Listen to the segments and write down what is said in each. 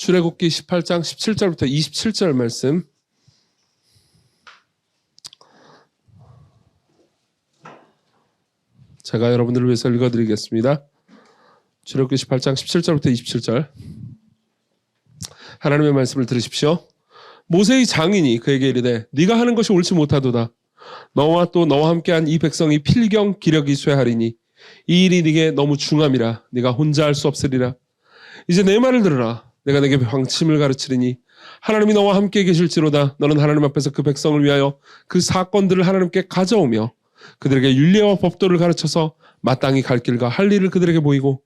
출애굽기 18장 17절부터 27절 말씀. 제가 여러분들을 위해서 읽어드리겠습니다. 출애굽기 18장 17절부터 27절. 하나님의 말씀을 들으십시오. 모세의 장인이 그에게 이르되 네가 하는 것이 옳지 못하도다. 너와 또 너와 함께한 이 백성이 필경 기력이 쇠하리니 이 일이 네게 너무 중함이라 네가 혼자 할 수 없으리라. 이제 내 말을 들으라. 내가 내게 방침을 가르치리니 하나님이 너와 함께 계실지로다. 너는 하나님 앞에서 그 백성을 위하여 그 사건들을 하나님께 가져오며 그들에게 율례와 법도를 가르쳐서 마땅히 갈 길과 할 일을 그들에게 보이고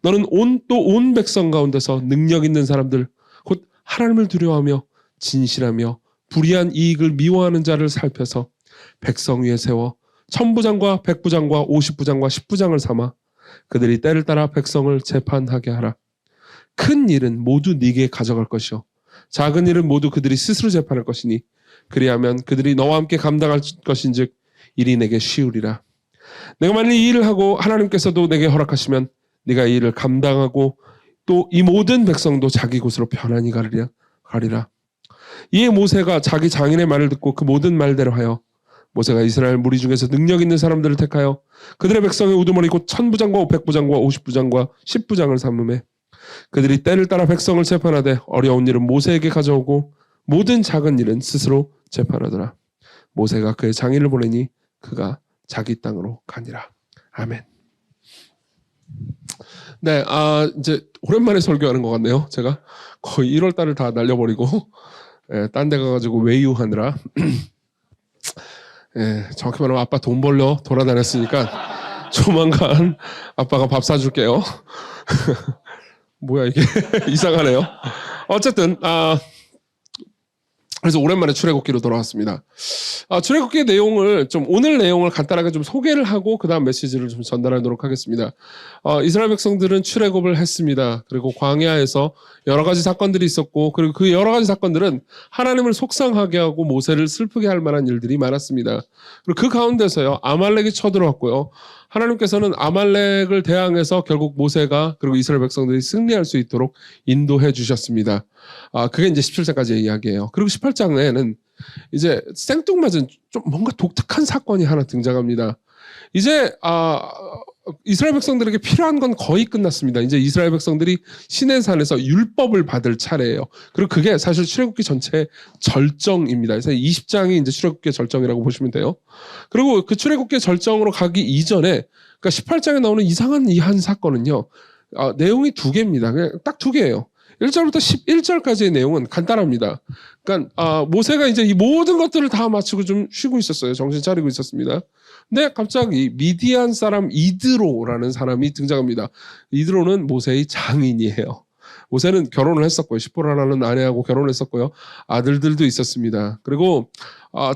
너는 온 백성 가운데서 능력 있는 사람들 곧 하나님을 두려워하며 진실하며 불의한 이익을 미워하는 자를 살펴서 백성 위에 세워 천부장과 백부장과 50부장과 10부장을 삼아 그들이 때를 따라 백성을 재판하게 하라. 큰 일은 모두 네게 가져갈 것이요 작은 일은 모두 그들이 스스로 재판할 것이니 그리하면 그들이 너와 함께 감당할 것인즉 일이 내게 쉬우리라. 내가 만일 이 일을 하고 하나님께서도 내게 허락하시면 네가 이 일을 감당하고 또 이 모든 백성도 자기 곳으로 편안히 가리라. 이에 모세가 자기 장인의 말을 듣고 그 모든 말대로 하여 모세가 이스라엘 무리 중에서 능력 있는 사람들을 택하여 그들의 백성의 우두머리 곧 천부장과 백부장과 50부장과 10부장을 삼음해 그들이 때를 따라 백성을 재판하되 어려운 일은 모세에게 가져오고 모든 작은 일은 스스로 재판하더라. 모세가 그의 장인을 보내니 그가 자기 땅으로 가니라. 아멘. 네, 이제 오랜만에 설교하는 것 같네요. 제가 거의 1월 달을 다 날려버리고 딴 데 가가지고 외유하느라 정확히 말하면 아빠 돈 벌려 돌아다녔으니까 조만간 아빠가 밥 사줄게요. 뭐야 이게 이상하네요. 어쨌든 그래서 오랜만에 출애굽기로 돌아왔습니다. 출애굽기의 내용을 오늘 내용을 간단하게 좀 소개를 하고 그 다음 메시지를 좀 전달하도록 하겠습니다. 이스라엘 백성들은 출애굽을 했습니다. 그리고 광야에서 여러 가지 사건들이 있었고 그리고 그 여러 가지 사건들은 하나님을 속상하게 하고 모세를 슬프게 할 만한 일들이 많았습니다. 그리고 그 가운데서요 아말렉이 쳐들어왔고요. 하나님께서는 아말렉을 대항해서 결국 모세가 그리고 이스라엘 백성들이 승리할 수 있도록 인도해 주셨습니다. 그게 이제 17장까지의 이야기예요. 그리고 18장에는 이제 생뚱맞은 좀 뭔가 독특한 사건이 하나 등장합니다. 이제 이스라엘 백성들에게 필요한 건 거의 끝났습니다. 이제 이스라엘 백성들이 시내산에서 율법을 받을 차례예요. 그리고 그게 사실 출애굽기 전체의 절정입니다. 그래서 20장이 이제 출애굽기의 절정이라고 보시면 돼요. 그리고 그 출애굽기의 절정으로 가기 이전에 그러니까 18장에 나오는 이상한 이 한 사건은요. 내용이 두 개입니다. 그냥 딱 두 개예요. 1절부터 11절까지의 내용은 간단합니다. 그러니까 모세가 이제 이 모든 것들을 다 마치고 좀 쉬고 있었어요. 정신 차리고 있었습니다. 근데 갑자기 미디안 사람 이드로라는 사람이 등장합니다. 이드로는 모세의 장인이에요. 모세는 결혼을 했었고요. 시포라라는 아내하고 결혼했었고요. 아들들도 있었습니다. 그리고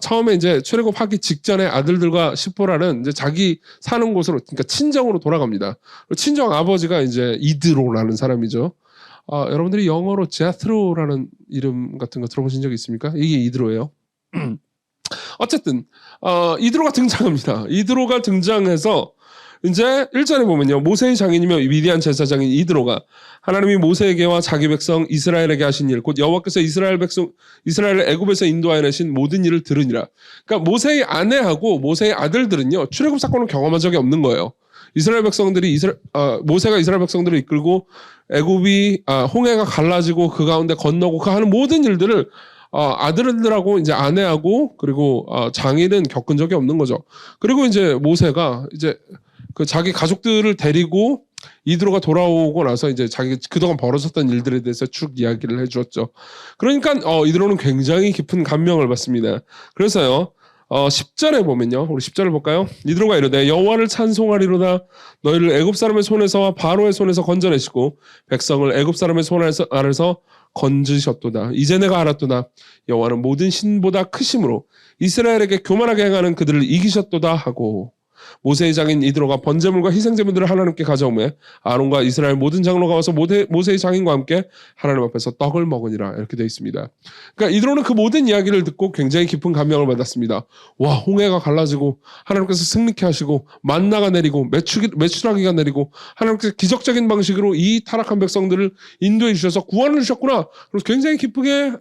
처음에 이제 출애굽하기 직전에 아들들과 시포라는 이제 자기 사는 곳으로 그러니까 친정으로 돌아갑니다. 친정 아버지가 이제 이드로라는 사람이죠. 여러분들이 영어로 제아트로라는 이름 같은 거 들어보신 적 있습니까? 이게 이드로예요. 어쨌든 이드로가 등장합니다. 이드로가 등장해서 이제 1절에 보면요. 모세의 장인이며 미디안 제사장인 이드로가 하나님이 모세에게와 자기 백성 이스라엘에게 하신 일, 곧 여호와께서 이스라엘을 애굽에서 인도하여 내신 모든 일을 들으니라. 그러니까 모세의 아내하고 모세의 아들들은요. 출애굽 사건을 경험한 적이 없는 거예요. 이스라엘 백성들이 모세가 이스라엘 백성들을 이끌고 애굽이 홍해가 갈라지고 그 가운데 건너고 그 하는 모든 일들을 아들들하고 이제 아내하고 그리고 장인은 겪은 적이 없는 거죠. 그리고 이제 모세가 이제 그 자기 가족들을 데리고 이드로가 돌아오고 나서 이제 자기 그동안 벌어졌던 일들에 대해서 쭉 이야기를 해주었죠. 그러니까 이드로는 굉장히 깊은 감명을 받습니다. 그래서요. 10절에 보면요. 우리 10절을 볼까요? 이드로가 이르되 여호와를 찬송하리로다. 너희를 애굽 사람의 손에서와 바로의 손에서 건져내시고 백성을 애굽 사람의 손 아래서 건지셨도다. 이제 내가 알았도다. 여호와는 모든 신보다 크심으로 이스라엘에게 교만하게 행하는 그들을 이기셨도다 하고 모세의 장인 이드로가 번제물과 희생제물들을 하나님께 가져오매 아론과 이스라엘 모든 장로가 와서 모세의 장인과 함께 하나님 앞에서 떡을 먹으니라. 이렇게 되어 있습니다. 그러니까 이드로는 그 모든 이야기를 듣고 굉장히 깊은 감명을 받았습니다. 와, 홍해가 갈라지고 하나님께서 승리케 하시고 만나가 내리고 메추라기가 내리고 하나님께서 기적적인 방식으로 이 타락한 백성들을 인도해 주셔서 구원을 주셨구나. 그래서 굉장히 기쁘게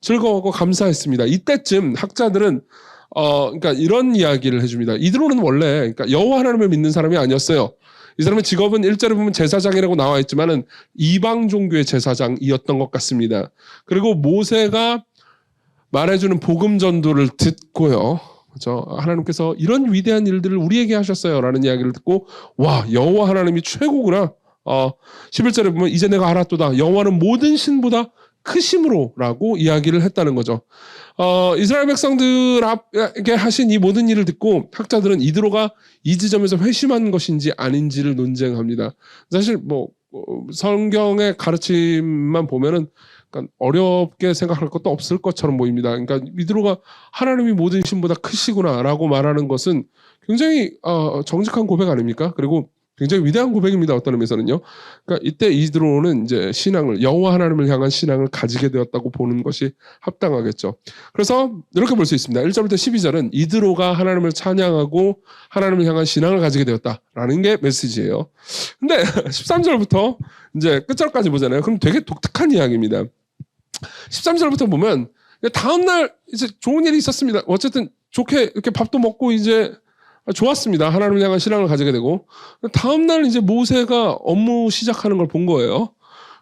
즐거워하고 감사했습니다. 이때쯤 학자들은 그러니까 이런 이야기를 해줍니다. 이드로는 원래 그러니까 여호와 하나님을 믿는 사람이 아니었어요. 이 사람의 직업은 1절에 보면 제사장이라고 나와 있지만은 이방 종교의 제사장이었던 것 같습니다. 그리고 모세가 말해주는 복음 전도를 듣고요. 그렇죠? 하나님께서 이런 위대한 일들을 우리에게 하셨어요라는 이야기를 듣고 와, 여호와 하나님이 최고구나. 11절에 보면 이제 내가 알았도다. 여호와는 모든 신보다 크심으로라고 이야기를 했다는 거죠. 이스라엘 백성들에게 하신 이 모든 일을 듣고 학자들은 이드로가 이 지점에서 회심한 것인지 아닌지를 논쟁합니다. 사실 성경의 가르침만 보면은 그러니까 어렵게 생각할 것도 없을 것처럼 보입니다. 그러니까 이드로가 하나님이 모든 신보다 크시구나라고 말하는 것은 굉장히 정직한 고백 아닙니까? 그리고 굉장히 위대한 고백입니다. 어떤 의미에서는요. 그러니까 이때 이드로는 이제 신앙을 여호와 하나님을 향한 신앙을 가지게 되었다고 보는 것이 합당하겠죠. 그래서 이렇게 볼 수 있습니다. 1절부터 12절은 이드로가 하나님을 찬양하고 하나님을 향한 신앙을 가지게 되었다라는 게 메시지예요. 근데 13절부터 이제 끝절까지 보잖아요. 그럼 되게 독특한 이야기입니다. 13절부터 보면 다음 날 이제 좋은 일이 있었습니다. 어쨌든 좋게 이렇게 밥도 먹고 이제 좋았습니다. 하나님을 향한 신앙을 가지게 되고 다음날 이제 모세가 업무 시작하는 걸 본 거예요.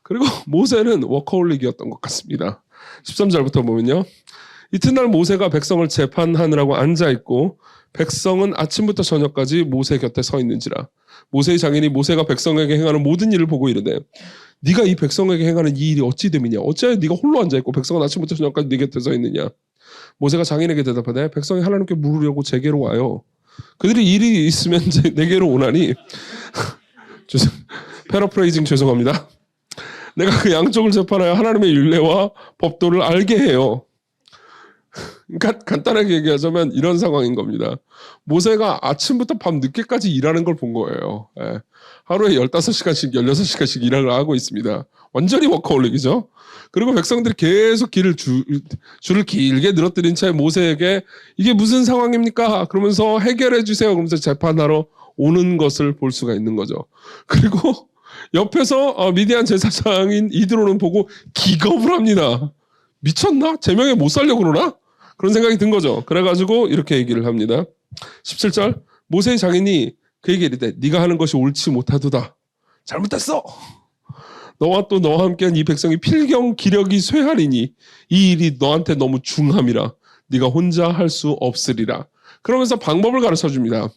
그리고 모세는 워커홀릭이었던 것 같습니다. 13절부터 보면요. 이튿날 모세가 백성을 재판하느라고 앉아있고 백성은 아침부터 저녁까지 모세 곁에 서 있는지라. 모세의 장인이 모세가 백성에게 행하는 모든 일을 보고 이르되 네가 이 백성에게 행하는 이 일이 어찌 됨이냐. 어찌하여 네가 홀로 앉아있고 백성은 아침부터 저녁까지 네 곁에 서 있느냐. 모세가 장인에게 대답하되 백성이 하나님께 물으려고 제게로 와요. 그들이 일이 있으면 내게로 오나니 패러프레이징 죄송합니다. 내가 그 양쪽을 재판하여 하나님의 율례와 법도를 알게 해요. 그러니까 간단하게 얘기하자면 이런 상황인 겁니다. 모세가 아침부터 밤 늦게까지 일하는 걸 본 거예요. 하루에 15시간씩 16시간씩 일을 하고 있습니다. 완전히 워커홀릭이죠. 그리고 백성들이 계속 줄을 길게 늘어뜨린 채 모세에게 이게 무슨 상황입니까? 그러면서 해결해 주세요. 그러면서 재판하러 오는 것을 볼 수가 있는 거죠. 그리고 옆에서 미디안 제사장인 이드로는 보고 기겁을 합니다. 미쳤나? 제명에 못 살려고 그러나? 그런 생각이 든 거죠. 그래가지고 이렇게 얘기를 합니다. 17절 모세의 장인이 그에게 이르되 네가 하는 것이 옳지 못하도다. 잘못됐어. 너와 또 너와 함께한 이 백성이 필경 기력이 쇠하리니 이 일이 너한테 너무 중함이라. 네가 혼자 할 수 없으리라. 그러면서 방법을 가르쳐 줍니다.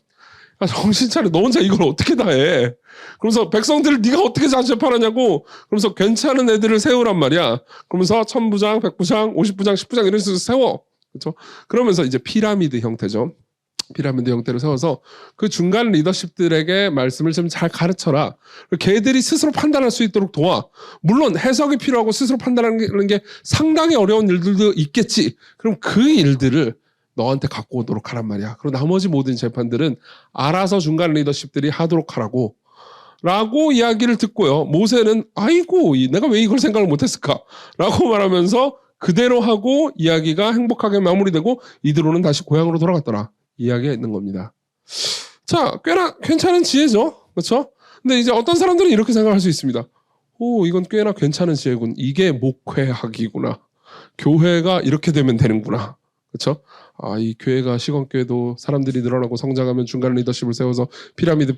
정신 차려. 너 혼자 이걸 어떻게 다 해. 그러면서 백성들을 네가 어떻게 재판하냐고. 그러면서 괜찮은 애들을 세우란 말이야. 그러면서 1000부장, 100부장, 50부장, 10부장 이런 식으로 세워. 그렇죠? 그러면서 이제 피라미드 형태죠. 피라미드 형태로 세워서 그 중간 리더십들에게 말씀을 좀 잘 가르쳐라. 걔들이 스스로 판단할 수 있도록 도와. 물론 해석이 필요하고 스스로 판단하는 게 상당히 어려운 일들도 있겠지. 그럼 그 일들을 너한테 갖고 오도록 하란 말이야. 그리고 나머지 모든 재판들은 알아서 중간 리더십들이 하도록 하라고. 라고 이야기를 듣고요. 모세는 아이고 내가 왜 이걸 생각을 못했을까? 라고 말하면서 그대로 하고 이야기가 행복하게 마무리되고 이드로는 다시 고향으로 돌아갔더라. 이야기가 있는 겁니다. 자, 꽤나 괜찮은 지혜죠. 그렇죠? 근데 이제 어떤 사람들은 이렇게 생각할 수 있습니다. 오, 이건 꽤나 괜찮은 지혜군. 이게 목회학이구나. 교회가 이렇게 되면 되는구나. 그렇죠? 이 교회가 시건교회도 사람들이 늘어나고 성장하면 중간 리더십을 세워서 피라미드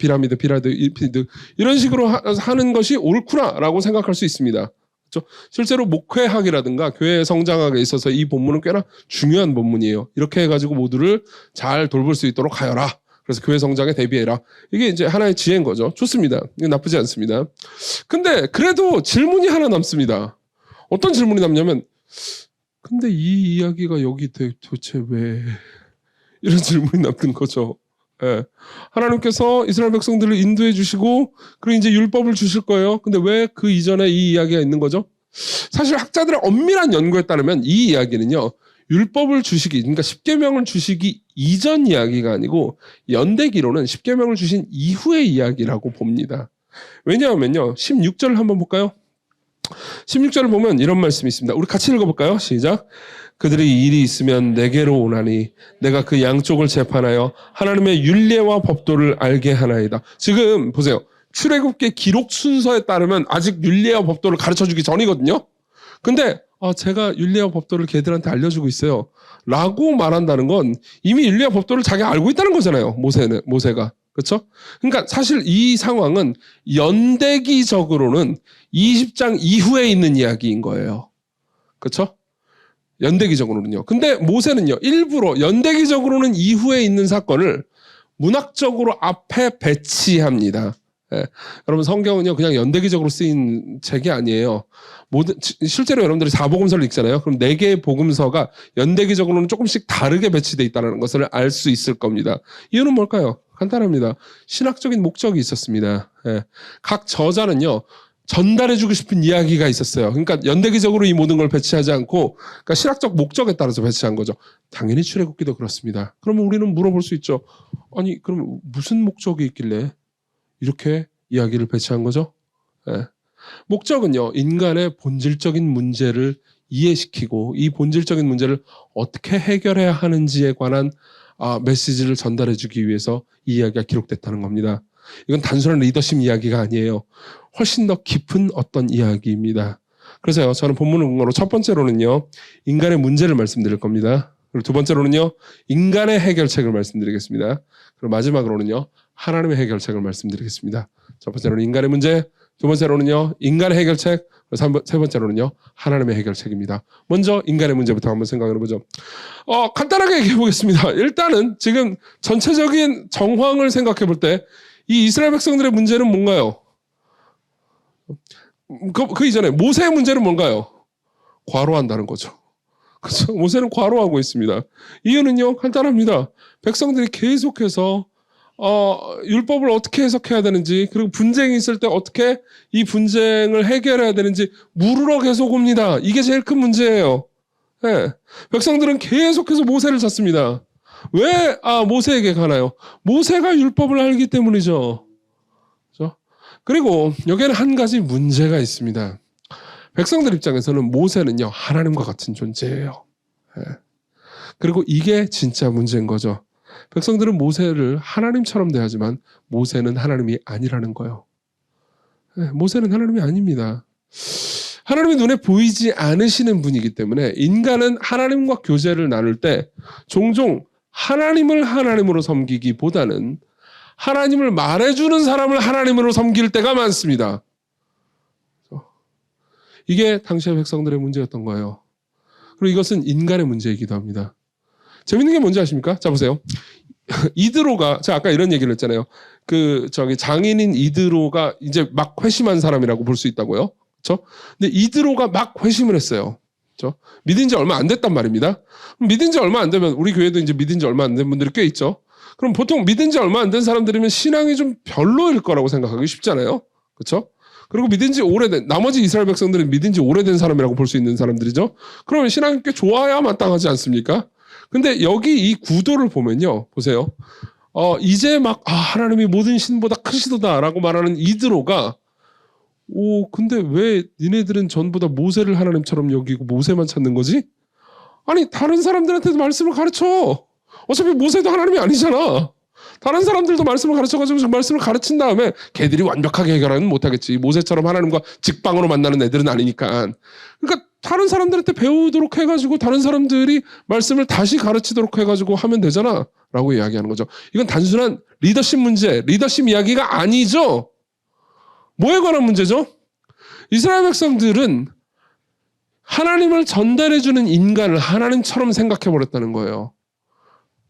이런 식으로 하는 것이 옳구나라고 생각할 수 있습니다. 그렇죠? 실제로 목회학이라든가 교회 성장학에 있어서 이 본문은 꽤나 중요한 본문이에요. 이렇게 해가지고 모두를 잘 돌볼 수 있도록 하여라. 그래서 교회 성장에 대비해라. 이게 이제 하나의 지혜인 거죠. 좋습니다. 이게 나쁘지 않습니다. 근데 그래도 질문이 하나 남습니다. 어떤 질문이 남냐면 근데 이 이야기가 여기 도대체 왜 이런 질문이 남는 거죠. 예. 하나님께서 이스라엘 백성들을 인도해 주시고 그리고 이제 율법을 주실 거예요. 근데 왜 그 이전에 이 이야기가 있는 거죠? 사실 학자들의 엄밀한 연구에 따르면 이 이야기는요. 율법을 주시기, 그러니까 십계명을 주시기 이전 이야기가 아니고 연대기로는 십계명을 주신 이후의 이야기라고 봅니다. 왜냐하면요. 16절을 한번 볼까요? 16절을 보면 이런 말씀이 있습니다. 우리 같이 읽어볼까요? 시작. 그들이 일이 있으면 내게로 오나니 내가 그 양쪽을 재판하여 하나님의 율례와 법도를 알게 하나이다. 지금 보세요. 출애굽기 기록 순서에 따르면 아직 율례와 법도를 가르쳐주기 전이거든요. 근데 제가 율례와 법도를 걔들한테 알려주고 있어요. 라고 말한다는 건 이미 율례와 법도를 자기가 알고 있다는 거잖아요. 모세가. 그렇죠? 그러니까 사실 이 상황은 연대기적으로는 20장 이후에 있는 이야기인 거예요. 그렇죠? 연대기적으로는요. 근데 모세는요. 일부러 연대기적으로는 이후에 있는 사건을 문학적으로 앞에 배치합니다. 예. 여러분 성경은요. 그냥 연대기적으로 쓰인 책이 아니에요. 실제로 여러분들이 4복음서를 읽잖아요. 그럼 4개의 복음서가 연대기적으로는 조금씩 다르게 배치되어 있다는 것을 알 수 있을 겁니다. 이유는 뭘까요? 간단합니다. 신학적인 목적이 있었습니다. 예. 각 저자는요. 전달해주고 싶은 이야기가 있었어요. 그러니까 연대기적으로 이 모든 걸 배치하지 않고 그러니까 신학적 목적에 따라서 배치한 거죠. 당연히 출애굽기도 그렇습니다. 그러면 우리는 물어볼 수 있죠. 아니 그럼 무슨 목적이 있길래 이렇게 이야기를 배치한 거죠? 예. 목적은요. 인간의 본질적인 문제를 이해시키고 이 본질적인 문제를 어떻게 해결해야 하는지에 관한 메시지를 전달해주기 위해서 이 이야기가 기록됐다는 겁니다. 이건 단순한 리더십 이야기가 아니에요. 훨씬 더 깊은 어떤 이야기입니다. 그래서요. 저는 본문을 근거로 첫 번째로는요. 인간의 문제를 말씀드릴 겁니다. 그리고 두 번째로는요. 인간의 해결책을 말씀드리겠습니다. 그리고 마지막으로는요. 하나님의 해결책을 말씀드리겠습니다. 첫 번째로는 인간의 문제, 두 번째로는요. 인간의 해결책, 세 번째로는요. 하나님의 해결책입니다. 먼저 인간의 문제부터 한번 생각해 보죠. 간단하게 얘기해 보겠습니다. 일단은 지금 전체적인 정황을 생각해 볼 때 이 이스라엘 백성들의 문제는 뭔가요? 그 이전에 모세의 문제는 뭔가요? 과로한다는 거죠. 그렇죠? 모세는 과로하고 있습니다. 이유는요, 간단합니다. 백성들이 계속해서 율법을 어떻게 해석해야 되는지 그리고 분쟁이 있을 때 어떻게 이 분쟁을 해결해야 되는지 물으러 계속 옵니다. 이게 제일 큰 문제예요. 네. 백성들은 계속해서 모세를 찾습니다. 왜 모세에게 가나요? 모세가 율법을 알기 때문이죠. 그렇죠? 그리고 여기에는 한 가지 문제가 있습니다. 백성들 입장에서는 모세는요 하나님과 같은 존재예요. 네. 그리고 이게 진짜 문제인 거죠. 백성들은 모세를 하나님처럼 대하지만 모세는 하나님이 아니라는 거예요. 네, 모세는 하나님이 아닙니다. 하나님의 눈에 보이지 않으시는 분이기 때문에 인간은 하나님과 교제를 나눌 때 종종 하나님을 하나님으로 섬기기보다는 하나님을 말해주는 사람을 하나님으로 섬길 때가 많습니다. 이게 당시의 백성들의 문제였던 거예요. 그리고 이것은 인간의 문제이기도 합니다. 재밌는 게 뭔지 아십니까? 자, 보세요. 이드로가, 제가 아까 이런 얘기를 했잖아요. 장인인 이드로가 이제 막 회심한 사람이라고 볼 수 있다고요. 그렇죠? 근데 이드로가 막 회심을 했어요. 그렇죠? 믿은 지 얼마 안 됐단 말입니다. 믿은 지 얼마 안 되면 우리 교회도 이제 믿은 지 얼마 안 된 분들이 꽤 있죠. 그럼 보통 믿은 지 얼마 안 된 사람들이면 신앙이 좀 별로일 거라고 생각하기 쉽잖아요. 그렇죠? 그리고 믿은 지 오래된, 나머지 이스라엘 백성들은 믿은 지 오래된 사람이라고 볼 수 있는 사람들이죠. 그러면 신앙이 꽤 좋아야 마땅하지 않습니까? 근데 여기 이 구도를 보면요. 보세요. 이제 막, 하나님이 모든 신보다 크시도다라고 말하는 이드로가, 근데 왜 니네들은 전부 다 모세를 하나님처럼 여기고 모세만 찾는 거지? 아니, 다른 사람들한테도 말씀을 가르쳐. 어차피 모세도 하나님이 아니잖아. 다른 사람들도 말씀을 가르쳐가지고 그 말씀을 가르친 다음에 걔들이 완벽하게 해결하면 못하겠지. 모세처럼 하나님과 직방으로 만나는 애들은 아니니까. 그러니까 다른 사람들한테 배우도록 해가지고 다른 사람들이 말씀을 다시 가르치도록 해가지고 하면 되잖아. 라고 이야기하는 거죠. 이건 단순한 리더십 문제, 리더십 이야기가 아니죠. 뭐에 관한 문제죠? 이스라엘 백성들은 하나님을 전달해주는 인간을 하나님처럼 생각해버렸다는 거예요.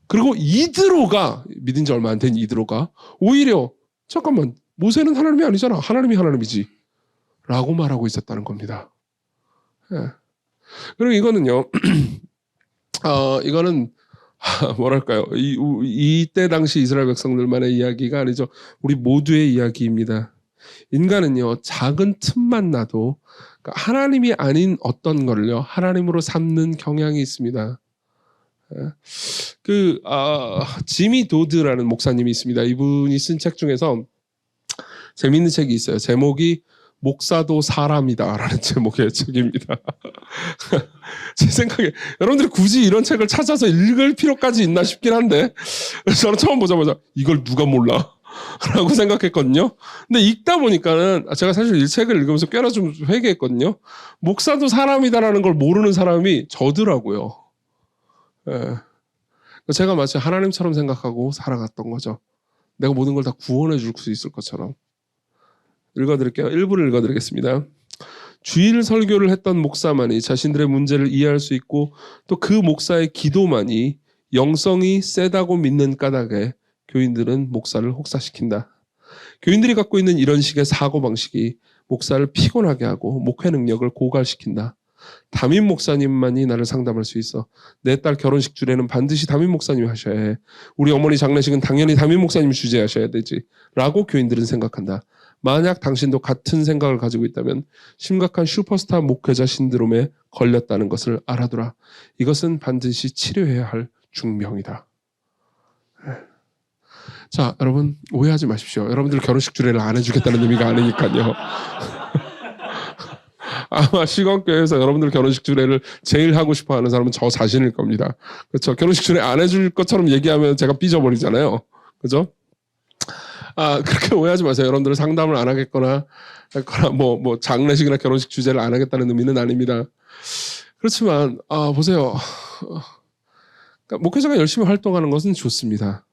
그리고 이드로가, 믿은 지 얼마 안 된 이드로가 오히려 잠깐만 모세는 하나님이 아니잖아. 하나님이 하나님이지. 라고 말하고 있었다는 겁니다. 예. 그리고 이거는요. 이거는 뭐랄까요. 이때 당시 이스라엘 백성들만의 이야기가 아니죠. 우리 모두의 이야기입니다. 인간은요. 작은 틈만 나도 그러니까 하나님이 아닌 어떤 거를요. 하나님으로 삼는 경향이 있습니다. 지미 도드라는 목사님이 있습니다. 이분이 쓴 책 중에서 재미있는 책이 있어요. 제목이 목사도 사람이다라는 제목의 책입니다. 제 생각에 여러분들이 굳이 이런 책을 찾아서 읽을 필요까지 있나 싶긴 한데 저는 처음 보자마자 이걸 누가 몰라? 라고 생각했거든요. 근데 읽다 보니까는 제가 사실 이 책을 읽으면서 꽤나 좀 회개했거든요. 목사도 사람이다라는 걸 모르는 사람이 저더라고요. 예. 제가 마치 하나님처럼 생각하고 살아갔던 거죠. 내가 모든 걸 다 구원해 줄 수 있을 것처럼. 읽어드릴게요. 일부를 읽어드리겠습니다. 주일 설교를 했던 목사만이 자신들의 문제를 이해할 수 있고 또 그 목사의 기도만이 영성이 세다고 믿는 까닭에 교인들은 목사를 혹사시킨다. 교인들이 갖고 있는 이런 식의 사고방식이 목사를 피곤하게 하고 목회 능력을 고갈시킨다. 담임 목사님만이 나를 상담할 수 있어. 내 딸 결혼식 주례는 반드시 담임 목사님이 하셔야 해. 우리 어머니 장례식은 당연히 담임 목사님이 주재하셔야 되지. 라고 교인들은 생각한다. 만약 당신도 같은 생각을 가지고 있다면 심각한 슈퍼스타 목회자 신드롬에 걸렸다는 것을 알아두라. 이것은 반드시 치료해야 할 중병이다. 자, 여러분 오해하지 마십시오. 여러분들 결혼식 주례를 안 해주겠다는 의미가 아니니까요. 아마 시건교회에서 여러분들 결혼식 주례를 제일 하고 싶어하는 사람은 저 자신일 겁니다. 그렇죠? 결혼식 주례 안 해줄 것처럼 얘기하면 제가 삐져버리잖아요. 그죠? 그렇게 오해하지 마세요. 여러분들 상담을 안 하겠거나 뭐 장례식이나 결혼식 주제를 안 하겠다는 의미는 아닙니다. 그렇지만 보세요. 그러니까 목회자가 열심히 활동하는 것은 좋습니다.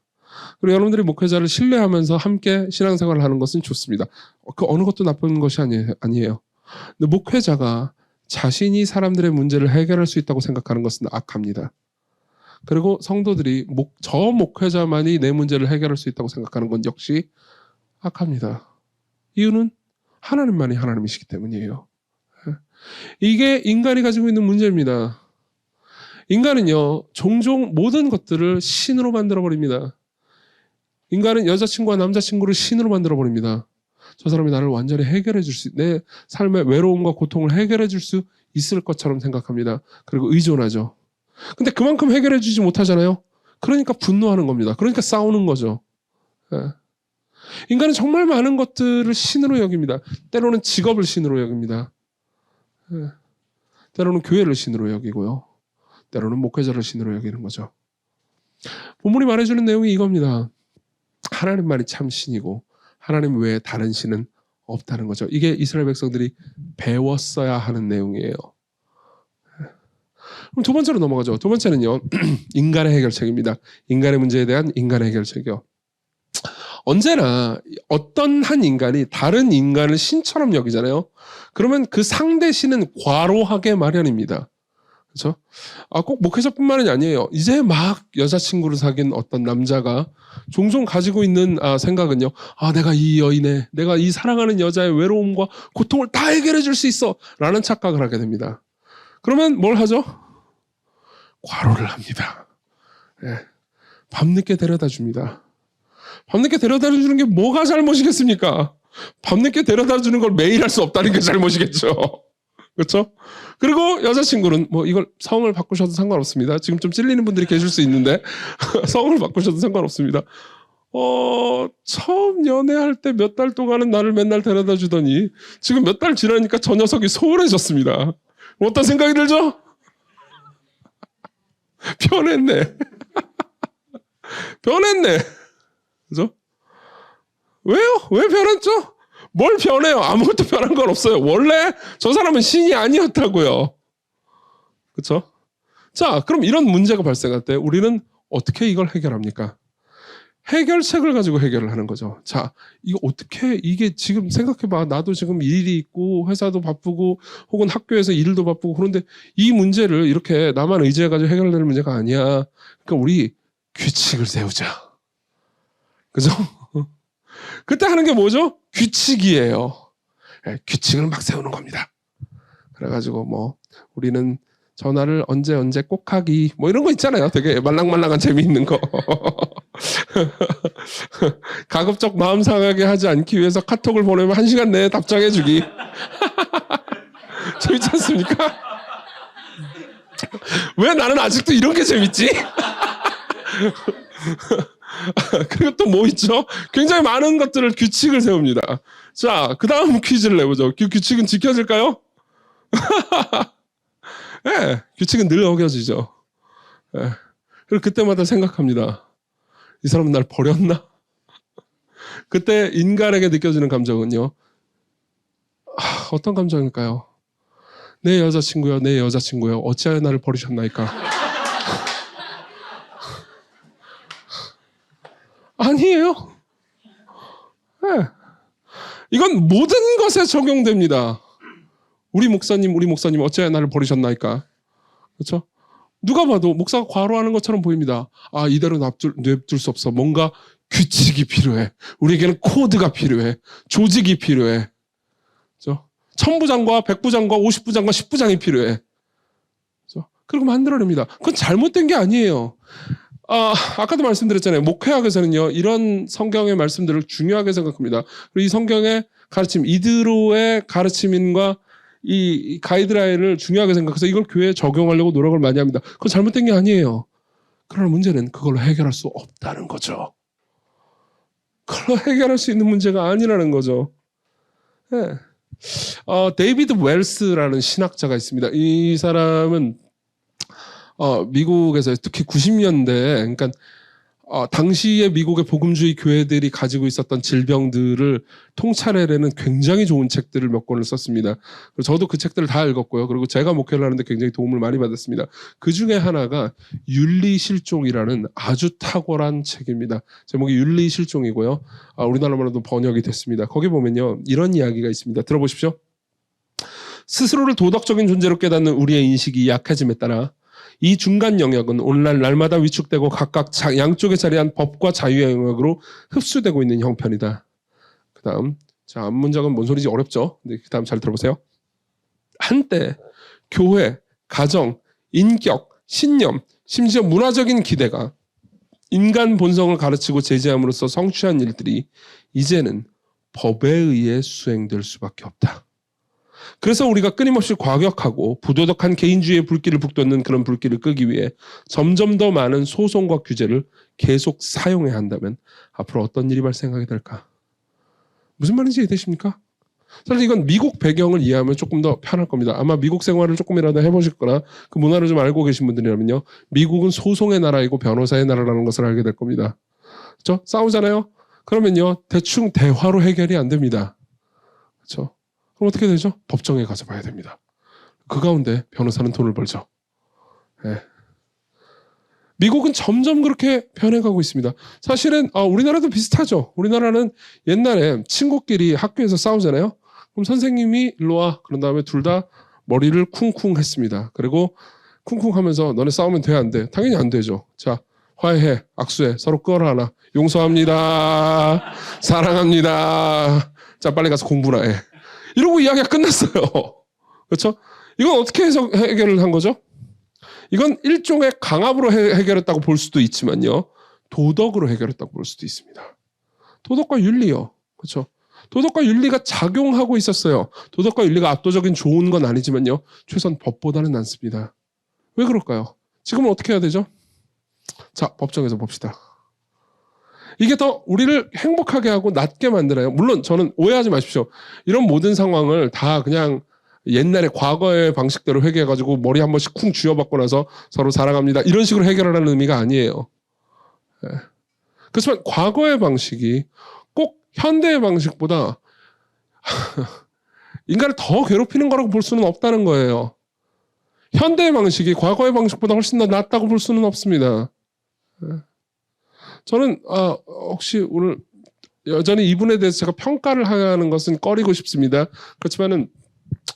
그리고 여러분들이 목회자를 신뢰하면서 함께 신앙생활을 하는 것은 좋습니다. 그 어느 것도 나쁜 것이 아니에요. 근데 목회자가 자신이 사람들의 문제를 해결할 수 있다고 생각하는 것은 악합니다. 그리고 성도들이 저 목회자만이 내 문제를 해결할 수 있다고 생각하는 건 역시 악합니다. 이유는 하나님만이 하나님이시기 때문이에요. 이게 인간이 가지고 있는 문제입니다. 인간은요, 종종 모든 것들을 신으로 만들어버립니다. 인간은 여자친구와 남자친구를 신으로 만들어버립니다. 저 사람이 나를 완전히 해결해 줄 수, 내 삶의 외로움과 고통을 해결해 줄 수 있을 것처럼 생각합니다. 그리고 의존하죠. 근데 그만큼 해결해 주지 못하잖아요. 그러니까 분노하는 겁니다. 그러니까 싸우는 거죠. 예. 인간은 정말 많은 것들을 신으로 여깁니다. 때로는 직업을 신으로 여깁니다. 예. 때로는 교회를 신으로 여기고요. 때로는 목회자를 신으로 여기는 거죠. 본문이 말해주는 내용이 이겁니다. 하나님만이 참 신이고 하나님 외에 다른 신은 없다는 거죠. 이게 이스라엘 백성들이 배웠어야 하는 내용이에요. 그럼 두 번째로 넘어가죠. 두 번째는요. 인간의 해결책입니다. 인간의 문제에 대한 인간의 해결책이요. 언제나 어떤 한 인간이 다른 인간을 신처럼 여기잖아요. 그러면 그 상대 신은 과로하게 마련입니다. 그렇죠? 꼭 목회자뿐만이 아니에요. 이제 막 여자친구를 사귄 어떤 남자가 종종 가지고 있는 생각은요. 내가 이 여인의, 내가 이 사랑하는 여자의 외로움과 고통을 다 해결해 줄 수 있어 라는 착각을 하게 됩니다. 그러면 뭘 하죠? 과로를 합니다. 네. 밤늦게 데려다 줍니다. 밤늦게 데려다 주는 게 뭐가 잘못이겠습니까? 밤늦게 데려다 주는 걸 매일 할 수 없다는 게 잘못이겠죠. 그렇죠? 그리고 여자친구는 이걸 성을 바꾸셔도 상관없습니다. 지금 좀 찔리는 분들이 계실 수 있는데 성을 바꾸셔도 상관없습니다. 처음 연애할 때 몇 달 동안은 나를 맨날 데려다 주더니 지금 몇 달 지나니까 저 녀석이 소홀해졌습니다. 어떤 생각이 들죠? 변했네. 변했네. 그죠? 왜요? 왜 변했죠? 뭘 변해요? 아무것도 변한 건 없어요. 원래 저 사람은 신이 아니었다고요. 그렇죠? 자, 그럼 이런 문제가 발생할 때 우리는 어떻게 이걸 해결합니까? 해결책을 가지고 해결을 하는 거죠. 자, 이게 지금 생각해봐. 나도 지금 일이 있고 회사도 바쁘고 혹은 학교에서 일도 바쁘고 그런데 이 문제를 이렇게 나만 의지해가지고 해결되는 문제가 아니야. 그러니까 우리 규칙을 세우자. 그죠? 그때 하는 게 뭐죠? 규칙이에요. 네, 규칙을 막 세우는 겁니다. 그래가지고 우리는 전화를 언제 꼭 하기 이런 거 있잖아요. 되게 말랑말랑한 재미있는 거. 가급적 마음 상하게 하지 않기 위해서 카톡을 보내면 1시간 내에 답장해주기. 재밌지 않습니까? 왜 나는 아직도 이런 게 재밌지? 그리고 또 뭐 있죠? 굉장히 많은 것들을 규칙을 세웁니다. 자, 그 다음 퀴즈를 내보죠. 규칙은 지켜질까요? 네, 규칙은 늘 어겨지죠. 네. 그리고 그때마다 생각합니다. 이 사람은 날 버렸나? 그때 인간에게 느껴지는 감정은요. 어떤 감정일까요? 내 여자친구요, 내 여자친구요. 어찌하여 나를 버리셨나이까? 아니에요. 네. 이건 모든 것에 적용됩니다. 우리 목사님 어찌하여 나를 버리셨나이까? 그렇죠? 누가 봐도 목사가 과로하는 것처럼 보입니다. 아, 이대로 냅둘 수 없어. 뭔가 규칙이 필요해. 우리에게는 코드가 필요해. 조직이 필요해. 그렇죠? 1000부장과 100부장과 50부장과 10부장이 필요해. 그렇죠? 그리고 만들어냅니다. 그건 잘못된 게 아니에요. 아까도 말씀드렸잖아요. 목회학에서는요, 이런 성경의 말씀들을 중요하게 생각합니다. 그리고 이 성경의 가르침, 이드로의 가르침인과 이 가이드라인을 중요하게 생각해서 이걸 교회에 적용하려고 노력을 많이 합니다. 그건 잘못된 게 아니에요. 그러나 문제는 그걸로 해결할 수 없다는 거죠. 그걸로 해결할 수 있는 문제가 아니라는 거죠. 네. 데이비드 웰스라는 신학자가 있습니다. 이 사람은 미국에서 특히 90년대, 그러니까 당시에 미국의 복음주의 교회들이 가지고 있었던 질병들을 통찰해내는 굉장히 좋은 책들을 몇 권을 썼습니다. 그리고 저도 그 책들을 다 읽었고요. 그리고 제가 목회를 하는데 굉장히 도움을 많이 받았습니다. 그 중에 하나가 윤리실종이라는 아주 탁월한 책입니다. 제목이 윤리실종이고요. 우리나라말로도 번역이 됐습니다. 거기 보면요, 이런 이야기가 있습니다. 들어보십시오. 스스로를 도덕적인 존재로 깨닫는 우리의 인식이 약해짐에 따라 이 중간 영역은 오늘날 날마다 위축되고 각각 양쪽에 자리한 법과 자유의 영역으로 흡수되고 있는 형편이다. 그 다음, 자, 앞문장은 뭔 소리인지 어렵죠? 근데 그 다음 잘 들어보세요. 한때 교회, 가정, 인격, 신념, 심지어 문화적인 기대가 인간 본성을 가르치고 제지함으로써 성취한 일들이 이제는 법에 의해 수행될 수밖에 없다. 그래서 우리가 끊임없이 과격하고 부도덕한 개인주의의 불길을 북돋는 그런 불길을 끄기 위해 점점 더 많은 소송과 규제를 계속 사용해야 한다면 앞으로 어떤 일이 발생하게 될까? 무슨 말인지 이해되십니까? 사실 이건 미국 배경을 이해하면 조금 더 편할 겁니다. 아마 미국 생활을 조금이라도 해보실 거나 그 문화를 좀 알고 계신 분들이라면요. 미국은 소송의 나라이고 변호사의 나라라는 것을 알게 될 겁니다. 그렇죠? 싸우잖아요? 그러면요. 대충 대화로 해결이 안 됩니다. 그렇죠? 그럼 어떻게 되죠? 법정에 가서 봐야 됩니다. 그 가운데 변호사는 돈을 벌죠. 네. 미국은 점점 그렇게 변해가고 있습니다. 사실은 우리나라도 비슷하죠. 우리나라는 옛날에 친구끼리 학교에서 싸우잖아요. 그럼 선생님이 일로 와. 그런 다음에 둘 다 머리를 쿵쿵 했습니다. 그리고 쿵쿵 하면서 너네 싸우면 돼, 안 돼? 당연히 안 되죠. 자, 화해해, 악수해, 서로 끌어안아. 용서합니다. 사랑합니다. 자, 빨리 가서 공부나 해. 이러고 이야기가 끝났어요. 그렇죠? 이건 어떻게 해결을 한 거죠? 이건 일종의 강압으로 해결했다고 볼 수도 있지만요. 도덕으로 해결했다고 볼 수도 있습니다. 도덕과 윤리요. 그렇죠? 도덕과 윤리가 작용하고 있었어요. 도덕과 윤리가 압도적인 좋은 건 아니지만요. 최소한 법보다는 낫습니다. 왜 그럴까요? 지금은 어떻게 해야 되죠? 자, 법정에서 봅시다. 이게 더 우리를 행복하게 하고 낫게 만들어요. 물론 저는 오해하지 마십시오. 이런 모든 상황을 다 그냥 옛날에 과거의 방식대로 회개해가지고 머리 한 번씩 쿵 쥐어박고 나서 서로 사랑합니다. 이런 식으로 해결하라는 의미가 아니에요. 네. 그렇지만 과거의 방식이 꼭 현대의 방식보다 인간을 더 괴롭히는 거라고 볼 수는 없다는 거예요. 현대의 방식이 과거의 방식보다 훨씬 더 낫다고 볼 수는 없습니다. 네. 저는 혹시 오늘 여전히 이분에 대해서 제가 평가를 하는 것은 꺼리고 싶습니다. 그렇지만은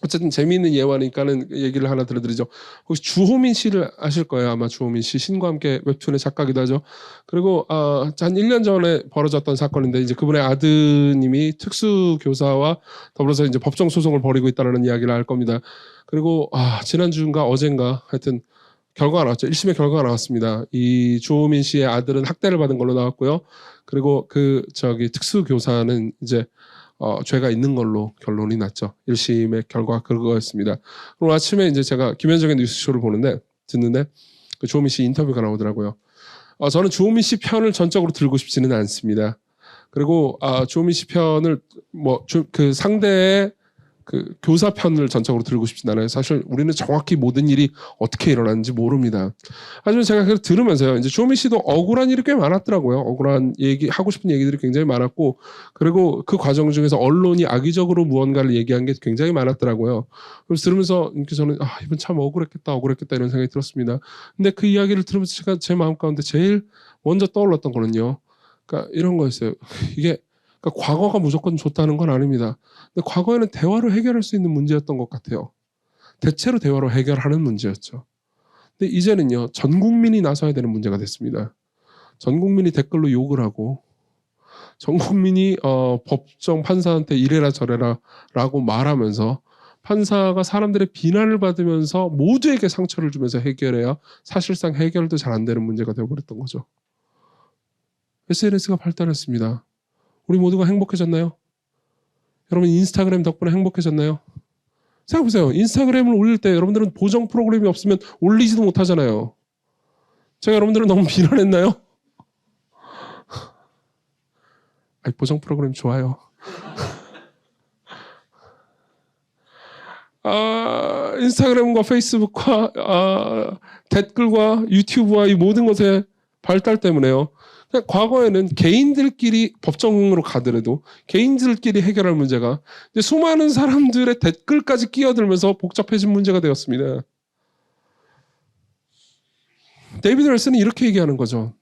어쨌든 재미있는 예화니까는 얘기를 하나 들려드리죠. 혹시 주호민 씨를 아실 거예요. 아마 주호민 씨 신과 함께 웹툰의 작가기도 하죠. 그리고 한 1년 전에 벌어졌던 사건인데 이제 그분의 아드님이 특수교사와 더불어서 이제 법정 소송을 벌이고 있다는 이야기를 알 겁니다. 그리고 지난주인가 어젠가 하여튼 결과가 나왔죠. 1심의 결과가 나왔습니다. 이 주호민 씨의 아들은 학대를 받은 걸로 나왔고요. 그리고 특수교사는 이제 죄가 있는 걸로 결론이 났죠. 1심의 결과가 그거였습니다. 오늘 아침에 이제 제가 김현정의 뉴스쇼를 보는데 듣는데 그 주호민 씨 인터뷰가 나오더라고요. 저는 주호민 씨 편을 전적으로 들고 싶지는 않습니다. 그리고 주호민 씨 편을 그 상대의 그 교사 편을 전적으로 들고 싶진 않아요. 사실 우리는 정확히 모든 일이 어떻게 일어났는지 모릅니다. 하지만 제가 그걸 들으면서요, 이제 주호민 씨도 억울한 일이 꽤 많았더라고요. 억울한 얘기, 하고 싶은 얘기들이 굉장히 많았고, 그리고 그 과정 중에서 언론이 악의적으로 무언가를 얘기한 게 굉장히 많았더라고요. 그래서 들으면서 저는 이번 참 억울했겠다 이런 생각이 들었습니다. 근데 그 이야기를 들으면서 제가 제 마음 가운데 제일 먼저 떠올랐던 거는요, 그러니까 이런 거였어요. 이게 그러니까 과거가 무조건 좋다는 건 아닙니다. 근데 과거에는 대화로 해결할 수 있는 문제였던 것 같아요. 대체로 대화로 해결하는 문제였죠. 근데 이제는요, 전 국민이 나서야 되는 문제가 됐습니다. 전 국민이 댓글로 욕을 하고, 전 국민이 법정 판사한테 이래라 저래라 라고 말하면서, 판사가 사람들의 비난을 받으면서 모두에게 상처를 주면서 해결해야 사실상 해결도 잘 안 되는 문제가 되어버렸던 거죠. SNS가 발달했습니다. 우리 모두가 행복해졌나요? 여러분 인스타그램 덕분에 행복해졌나요? 생각해보세요. 인스타그램을 올릴 때 여러분들은 보정 프로그램이 없으면 올리지도 못하잖아요. 제가 여러분들은 너무 비난했나요? 보정 프로그램 좋아요. 인스타그램과 페이스북과 댓글과 유튜브와 이 모든 것의 발달 때문에요. 과거에는 개인들끼리 법정으로 가더라도 개인들끼리 해결할 문제가 이제 수많은 사람들의 댓글까지 끼어들면서 복잡해진 문제가 되었습니다. 데이비드 웰스는 이렇게 얘기하는 거죠.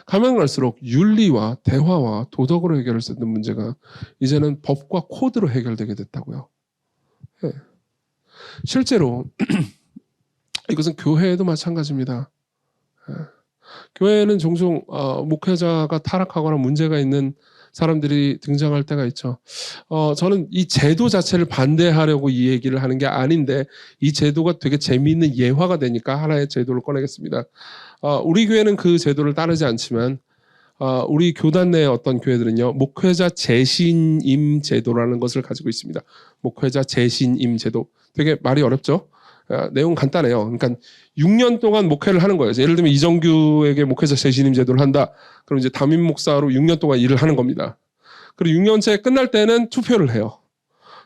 가면 갈수록 윤리와 대화와 도덕으로 해결할 수 있는 문제가 이제는 법과 코드로 해결되게 됐다고요. 네. 실제로 이것은 교회에도 마찬가지입니다. 네. 교회에는 종종 목회자가 타락하거나 문제가 있는 사람들이 등장할 때가 있죠. 저는 이 제도 자체를 반대하려고 이 얘기를 하는 게 아닌데 이 제도가 되게 재미있는 예화가 되니까 하나의 제도를 꺼내겠습니다. 우리 교회는 그 제도를 따르지 않지만 우리 교단 내의 어떤 교회들은요, 목회자 재신임 제도라는 것을 가지고 있습니다. 목회자 재신임 제도. 되게 말이 어렵죠? 내용 간단해요. 그러니까 6년 동안 목회를 하는 거예요. 예를 들면 이정규에게 목회자 재신임 제도를 한다. 그럼 이제 담임 목사로 6년 동안 일을 하는 겁니다. 그리고 6년째 끝날 때는 투표를 해요.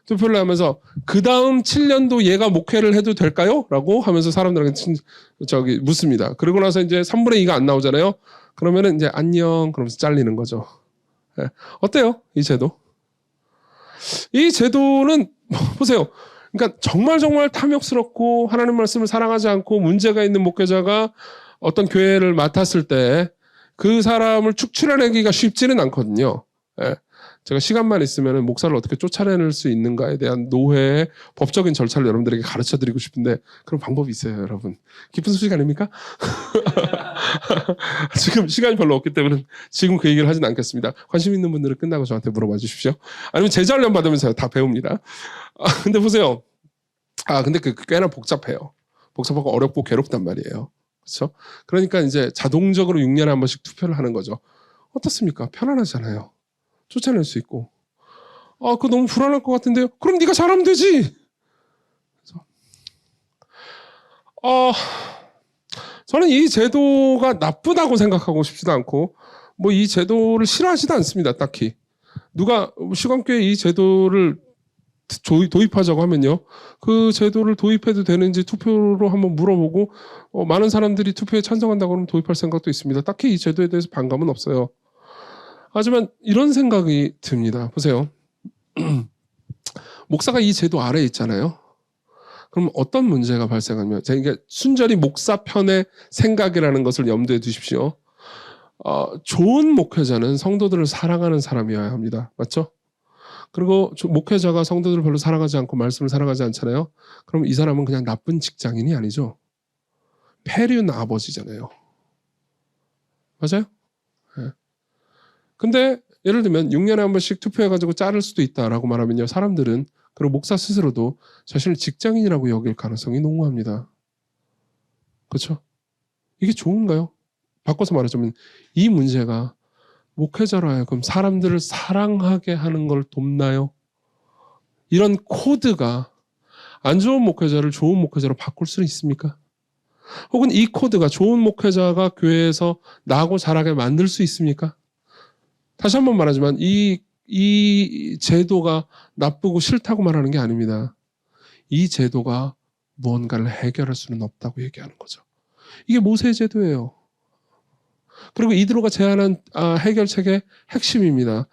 투표를 하면서 그 다음 7년도 얘가 목회를 해도 될까요? 라고 하면서 사람들에게 묻습니다. 그러고 나서 이제 3분의 2가 안 나오잖아요. 그러면은 이제 안녕 그러면서 잘리는 거죠. 네. 어때요? 이 제도? 이 제도는 보세요. 그러니까 정말 탐욕스럽고 하나님 말씀을 사랑하지 않고 문제가 있는 목회자가 어떤 교회를 맡았을 때 그 사람을 축출해내기가 쉽지는 않거든요. 예. 제가 시간만 있으면 목사를 어떻게 쫓아낼 수 있는가에 대한 노회의 법적인 절차를 여러분들에게 가르쳐드리고 싶은데 그런 방법이 있어요, 여러분. 기쁜 소식 아닙니까? 지금 시간이 별로 없기 때문에 지금 그 얘기를 하진 않겠습니다. 관심 있는 분들은 끝나고 저한테 물어봐 주십시오. 아니면 제자 훈련 받으면서 다 배웁니다. 근데 보세요. 근데 꽤나 복잡해요. 복잡하고 어렵고 괴롭단 말이에요. 그렇죠? 그러니까 이제 자동적으로 6년에 한 번씩 투표를 하는 거죠. 어떻습니까? 편안하잖아요. 쫓아낼 수 있고. 그거 너무 불안할 것 같은데요? 그럼 네가 잘하면 되지. 그래서, 저는 이 제도가 나쁘다고 생각하고 싶지도 않고 뭐 이 제도를 싫어하지도 않습니다. 딱히. 누가 시간교회 이 제도를 도입하자고 하면요. 그 제도를 도입해도 되는지 투표로 한번 물어보고 많은 사람들이 투표에 찬성한다고 그러면 도입할 생각도 있습니다. 딱히 이 제도에 대해서 반감은 없어요. 하지만 이런 생각이 듭니다. 보세요. 목사가 이 제도 아래에 있잖아요. 그럼 어떤 문제가 발생하면 제가 순전히 목사 편의 생각이라는 것을 염두에 두십시오. 좋은 목회자는 성도들을 사랑하는 사람이어야 합니다. 맞죠? 그리고 목회자가 성도들을 별로 사랑하지 않고 말씀을 사랑하지 않잖아요. 그럼 이 사람은 그냥 나쁜 직장인이 아니죠. 폐륜 아버지잖아요. 맞아요? 네. 근데 예를 들면 6년에 한 번씩 투표해가지고 자를 수도 있다라고 말하면요. 사람들은 그리고 목사 스스로도 자신을 직장인이라고 여길 가능성이 농후합니다. 그렇죠? 이게 좋은가요? 바꿔서 말하자면 이 문제가 목회자로 하여금 사람들을 사랑하게 하는 걸 돕나요? 이런 코드가 안 좋은 목회자를 좋은 목회자로 바꿀 수 있습니까? 혹은 이 코드가 좋은 목회자가 교회에서 나고 자라게 만들 수 있습니까? 다시 한번 말하지만 이 제도가 나쁘고 싫다고 말하는 게 아닙니다. 이 제도가 무언가를 해결할 수는 없다고 얘기하는 거죠. 이게 모세 제도예요. 그리고 이드로가 제안한 해결책의 핵심입니다.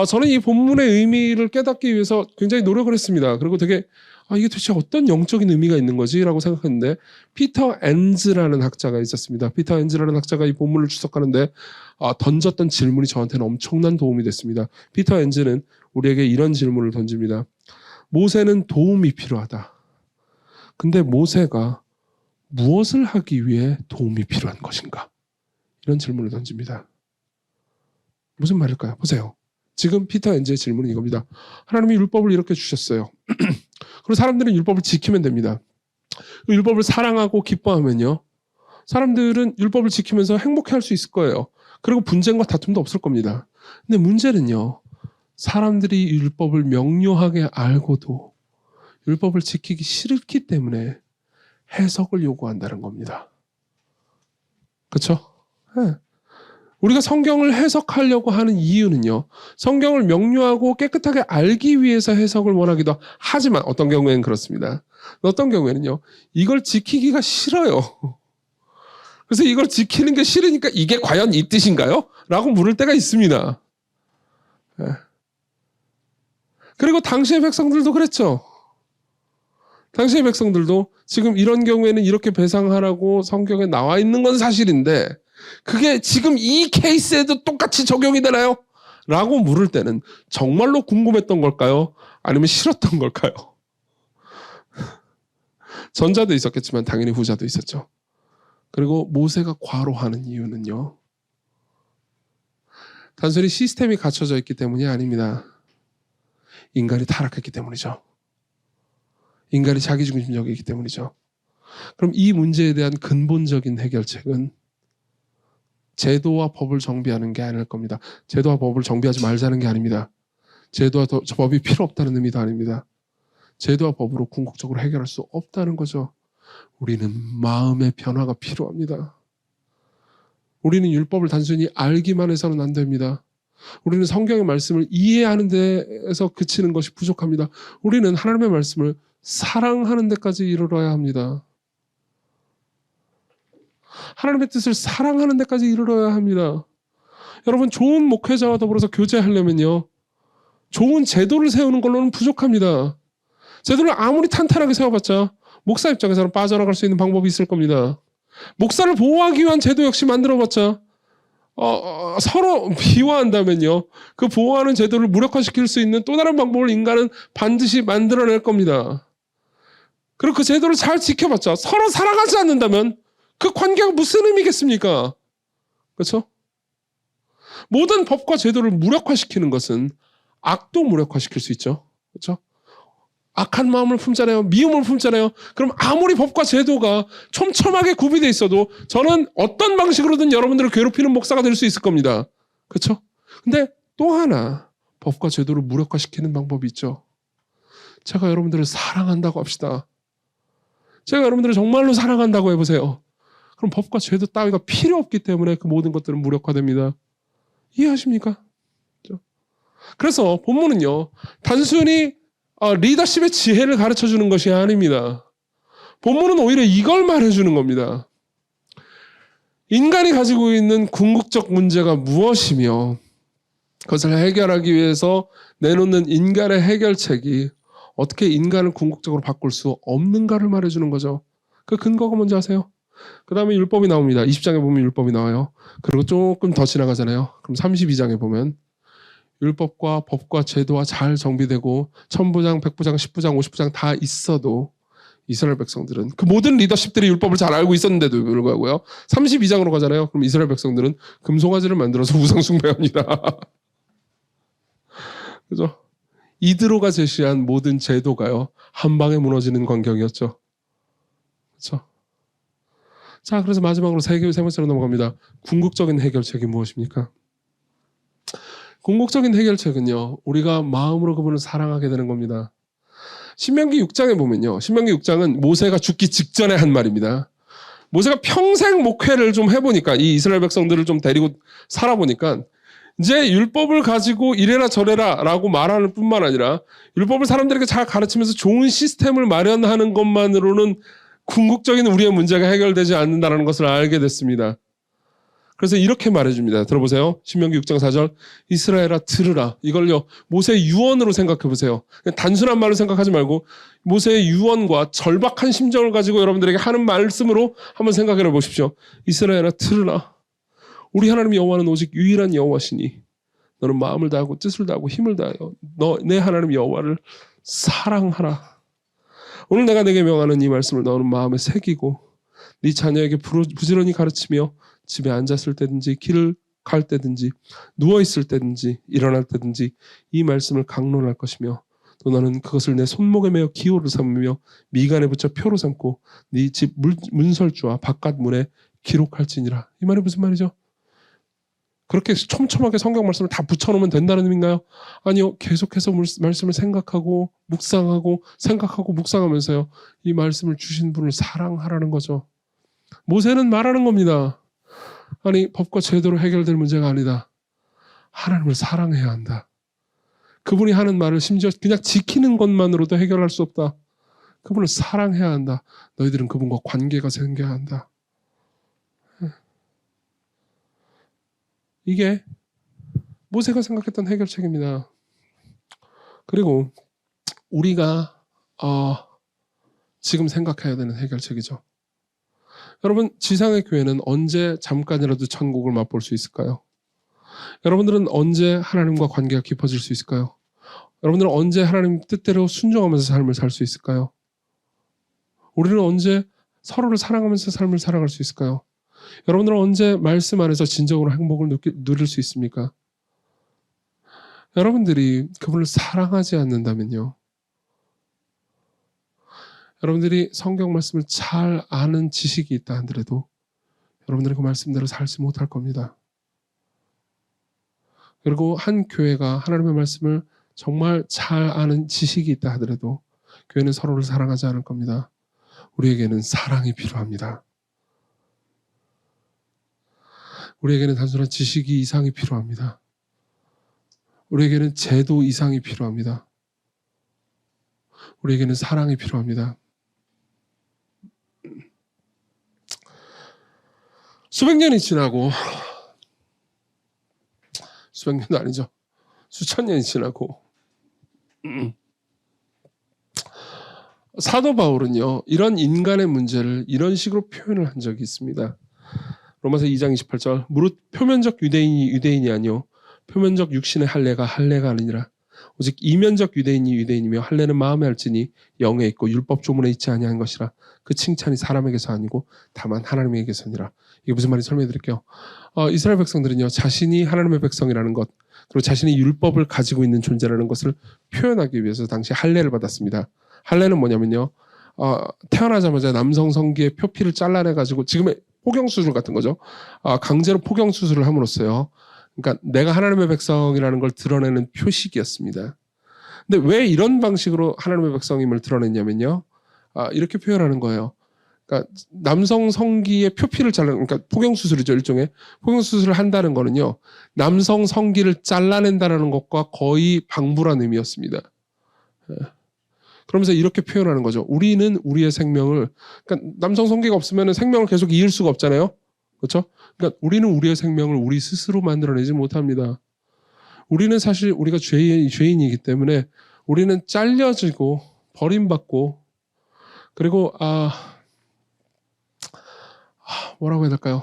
저는 이 본문의 의미를 깨닫기 위해서 굉장히 노력을 했습니다. 그리고 되게 이게 도대체 어떤 영적인 의미가 있는 거지? 라고 생각했는데 피터 엔즈라는 학자가 있었습니다. 피터 엔즈라는 학자가 이 본문을 주석하는데 던졌던 질문이 저한테는 엄청난 도움이 됐습니다. 피터 엔즈는 우리에게 이런 질문을 던집니다. 모세는 도움이 필요하다. 근데 모세가 무엇을 하기 위해 도움이 필요한 것인가? 이런 질문을 던집니다. 무슨 말일까요? 보세요. 지금 피터 엔즈의 질문은 이겁니다. 하나님이 율법을 이렇게 주셨어요. 그리고 사람들은 율법을 지키면 됩니다. 율법을 사랑하고 기뻐하면요. 사람들은 율법을 지키면서 행복해할 수 있을 거예요. 그리고 분쟁과 다툼도 없을 겁니다. 근데 문제는요. 사람들이 율법을 명료하게 알고도 율법을 지키기 싫기 때문에 해석을 요구한다는 겁니다. 그렇죠? 네. 우리가 성경을 해석하려고 하는 이유는요. 성경을 명료하고 깨끗하게 알기 위해서 해석을 원하기도 하지만 어떤 경우에는 그렇습니다. 어떤 경우에는요. 이걸 지키기가 싫어요. 그래서 이걸 지키는 게 싫으니까 이게 과연 이 뜻인가요? 라고 물을 때가 있습니다. 네. 그리고 당시의 백성들도 그랬죠. 당시의 백성들도 지금 이런 경우에는 이렇게 배상하라고 성경에 나와 있는 건 사실인데 그게 지금 이 케이스에도 똑같이 적용이 되나요? 라고 물을 때는 정말로 궁금했던 걸까요? 아니면 싫었던 걸까요? 전자도 있었겠지만 당연히 후자도 있었죠. 그리고 모세가 과로하는 이유는요. 단순히 시스템이 갖춰져 있기 때문이 아닙니다. 인간이 타락했기 때문이죠. 인간이 자기중심적이기 때문이죠. 그럼 이 문제에 대한 근본적인 해결책은 제도와 법을 정비하는 게 아닐 겁니다. 제도와 법을 정비하지 말자는 게 아닙니다. 제도와 법이 필요 없다는 의미도 아닙니다. 제도와 법으로 궁극적으로 해결할 수 없다는 거죠. 우리는 마음의 변화가 필요합니다. 우리는 율법을 단순히 알기만 해서는 안 됩니다. 우리는 성경의 말씀을 이해하는 데에서 그치는 것이 부족합니다. 우리는 하나님의 말씀을 사랑하는 데까지 이르러야 합니다. 하나님의 뜻을 사랑하는 데까지 이르러야 합니다. 여러분, 좋은 목회자와 더불어서 교제하려면요. 좋은 제도를 세우는 걸로는 부족합니다. 제도를 아무리 탄탄하게 세워봤자 목사 입장에서는 빠져나갈 수 있는 방법이 있을 겁니다. 목사를 보호하기 위한 제도 역시 만들어봤자 서로 비화한다면요. 그 보호하는 제도를 무력화시킬 수 있는 또 다른 방법을 인간은 반드시 만들어낼 겁니다. 그리고 그 제도를 잘 지켜봤자 서로 사랑하지 않는다면 그 관계가 무슨 의미겠습니까? 그렇죠? 모든 법과 제도를 무력화시키는 것은 악도 무력화시킬 수 있죠. 그렇죠? 악한 마음을 품잖아요. 미움을 품잖아요. 그럼 아무리 법과 제도가 촘촘하게 구비되어 있어도 저는 어떤 방식으로든 여러분들을 괴롭히는 목사가 될 수 있을 겁니다. 그렇죠? 근데 또 하나 법과 제도를 무력화시키는 방법이 있죠. 제가 여러분들을 사랑한다고 합시다. 제가 여러분들을 정말로 사랑한다고 해보세요. 그럼 법과 제도 따위가 필요 없기 때문에 그 모든 것들은 무력화됩니다. 이해하십니까? 그래서 본문은요. 단순히 리더십의 지혜를 가르쳐주는 것이 아닙니다. 본문은 오히려 이걸 말해주는 겁니다. 인간이 가지고 있는 궁극적 문제가 무엇이며 그것을 해결하기 위해서 내놓는 인간의 해결책이 어떻게 인간을 궁극적으로 바꿀 수 없는가를 말해주는 거죠. 그 근거가 뭔지 아세요? 그 다음에 율법이 나옵니다. 20장에 보면 율법이 나와요. 그리고 조금 더 지나가잖아요. 그럼 32장에 보면 율법과 법과 제도와 잘 정비되고 1000부장, 100부장, 10부장, 50부장 다 있어도 이스라엘 백성들은 그 모든 리더십들이 율법을 잘 알고 있었는데도 불구하고요. 32장으로 가잖아요. 그럼 이스라엘 백성들은 금송아지를 만들어서 우상 숭배합니다. 그죠? 이드로가 제시한 모든 제도가요. 한 방에 무너지는 광경이었죠. 그렇죠? 자, 그래서 마지막으로 세 번째로 넘어갑니다. 궁극적인 해결책이 무엇입니까? 궁극적인 해결책은요. 우리가 마음으로 그분을 사랑하게 되는 겁니다. 신명기 6장에 보면요. 신명기 6장은 모세가 죽기 직전에 한 말입니다. 모세가 평생 목회를 좀 해보니까 이 이스라엘 백성들을 좀 데리고 살아보니까 이제 율법을 가지고 이래라 저래라 라고 말하는 뿐만 아니라 율법을 사람들에게 잘 가르치면서 좋은 시스템을 마련하는 것만으로는 궁극적인 우리의 문제가 해결되지 않는다는 것을 알게 됐습니다. 그래서 이렇게 말해줍니다. 들어보세요. 신명기 6장 4절 이스라엘아 들으라. 이걸요 모세의 유언으로 생각해 보세요. 단순한 말로 생각하지 말고 모세의 유언과 절박한 심정을 가지고 여러분들에게 하는 말씀으로 한번 생각해 보십시오. 이스라엘아 들으라. 우리 하나님 여호와는 오직 유일한 여호와시니 너는 마음을 다하고 뜻을 다하고 힘을 다하여 내 하나님 여호와를 사랑하라. 오늘 내가 내게 명하는 이 말씀을 너는 마음에 새기고 네 자녀에게 부지런히 가르치며 집에 앉았을 때든지 길을 갈 때든지 누워있을 때든지 일어날 때든지 이 말씀을 강론할 것이며 또 너는 그것을 내 손목에 매어 기호로 삼으며 미간에 붙여 표로 삼고 네 집 문설주와 바깥 문에 기록할지니라. 이 말이 무슨 말이죠? 그렇게 촘촘하게 성경 말씀을 다 붙여놓으면 된다는 의미인가요? 아니요. 계속해서 말씀을 생각하고 묵상하고 생각하고 묵상하면서요. 이 말씀을 주신 분을 사랑하라는 거죠. 모세는 말하는 겁니다. 아니 법과 제도로 해결될 문제가 아니다. 하나님을 사랑해야 한다. 그분이 하는 말을 심지어 그냥 지키는 것만으로도 해결할 수 없다. 그분을 사랑해야 한다. 너희들은 그분과 관계가 생겨야 한다. 이게 모세가 생각했던 해결책입니다. 그리고 우리가 지금 생각해야 되는 해결책이죠. 여러분 지상의 교회는 언제 잠깐이라도 천국을 맛볼 수 있을까요? 여러분들은 언제 하나님과 관계가 깊어질 수 있을까요? 여러분들은 언제 하나님 뜻대로 순종하면서 삶을 살 수 있을까요? 우리는 언제 서로를 사랑하면서 삶을 살아갈 수 있을까요? 여러분들은 언제 말씀 안에서 진정으로 행복을 누릴 수 있습니까? 여러분들이 그분을 사랑하지 않는다면요. 여러분들이 성경 말씀을 잘 아는 지식이 있다 하더라도 여러분들은 그 말씀대로 살지 못할 겁니다. 그리고 한 교회가 하나님의 말씀을 정말 잘 아는 지식이 있다 하더라도 교회는 서로를 사랑하지 않을 겁니다. 우리에게는 사랑이 필요합니다. 우리에게는 단순한 지식이 이상이 필요합니다. 우리에게는 제도 이상이 필요합니다. 우리에게는 사랑이 필요합니다. 수백 년이 지나고 수백 년도 아니죠. 수천 년이 지나고 사도 바울은요. 이런 인간의 문제를 이런 식으로 표현을 한 적이 있습니다. 로마서 2장 28절 무릇 표면적 유대인이 유대인이 아니요 표면적 육신의 할례가 할례가 아니니라. 오직 이면적 유대인이 유대인이며 할례는 마음에 할지니 영에 있고 율법 조문에 있지 아니한 것이라. 그 칭찬이 사람에게서 아니고 다만 하나님에게서니라. 이게 무슨 말인지 설명해 드릴게요. 이스라엘 백성들은요. 자신이 하나님의 백성이라는 것 그리고 자신이 율법을 가지고 있는 존재라는 것을 표현하기 위해서 당시 할례를 받았습니다. 할례는 뭐냐면요. 태어나자마자 남성 성기의 표피를 잘라내가지고 지금의 포경수술 같은 거죠. 강제로 포경수술을 함으로써요. 그러니까 내가 하나님의 백성이라는 걸 드러내는 표식이었습니다. 근데 왜 이런 방식으로 하나님의 백성임을 드러냈냐면요. 이렇게 표현하는 거예요. 그러니까 남성 성기의 표피를 그러니까 포경수술이죠. 일종의 포경수술을 한다는 거는요. 남성 성기를 잘라낸다는 것과 거의 방불한 의미였습니다. 그러면서 이렇게 표현하는 거죠. 우리는 우리의 생명을 그러니까 남성 성기가 없으면 생명을 계속 이을 수가 없잖아요. 그렇죠? 그러니까 우리는 우리의 생명을 우리 스스로 만들어내지 못합니다. 우리는 사실 우리가 죄인이기 때문에 우리는 잘려지고 버림받고 그리고 뭐라고 해야 될까요?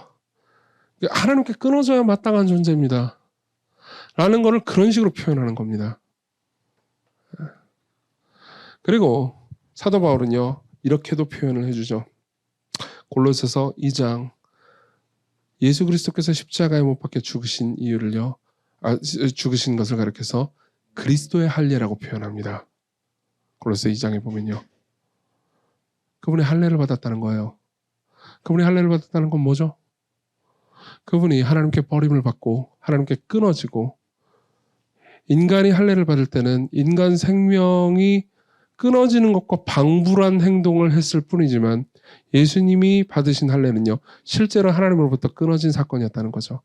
하나님께 끊어져야 마땅한 존재입니다. 라는 거를 그런 식으로 표현하는 겁니다. 그리고 사도 바울은요. 이렇게도 표현을 해주죠. 골로새서 2장 예수 그리스도께서 십자가에 못 박혀 죽으신 이유를요. 죽으신 것을 가리켜서 그리스도의 할례라고 표현합니다. 골로새 2장에 보면요. 그분이 할례를 받았다는 거예요. 그분이 할례를 받았다는 건 뭐죠? 그분이 하나님께 버림을 받고 하나님께 끊어지고 인간이 할례를 받을 때는 인간 생명이 끊어지는 것과 방불한 행동을 했을 뿐이지만 예수님이 받으신 할례는요, 실제로 하나님으로부터 끊어진 사건이었다는 거죠.